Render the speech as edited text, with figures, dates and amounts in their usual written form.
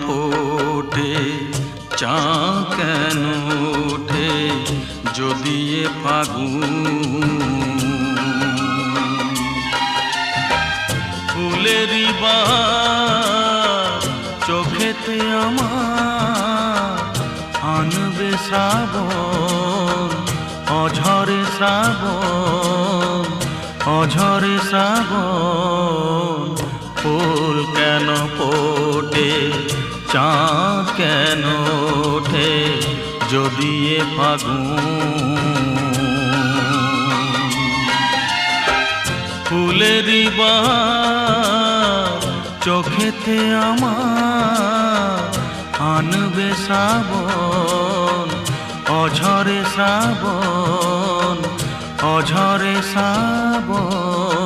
ফোটে, চাঁদ কেন ওঠে যদি এ ফাগুন। ফুলেরই বাহার চোখেতে আমার আনবে শ্রাবণ, অঝরে শ্রাবণ, অঝরে শ্রাবণ। ফুল কেন ফোটে, চাঁদ কেন ওঠে যদি এ ফাগুন। ফুলেরই বাহার চোখেতে আমার আনবে শ্রাবণ, অঝরে শ্রাবণ, অঝরে শ্রাবণ।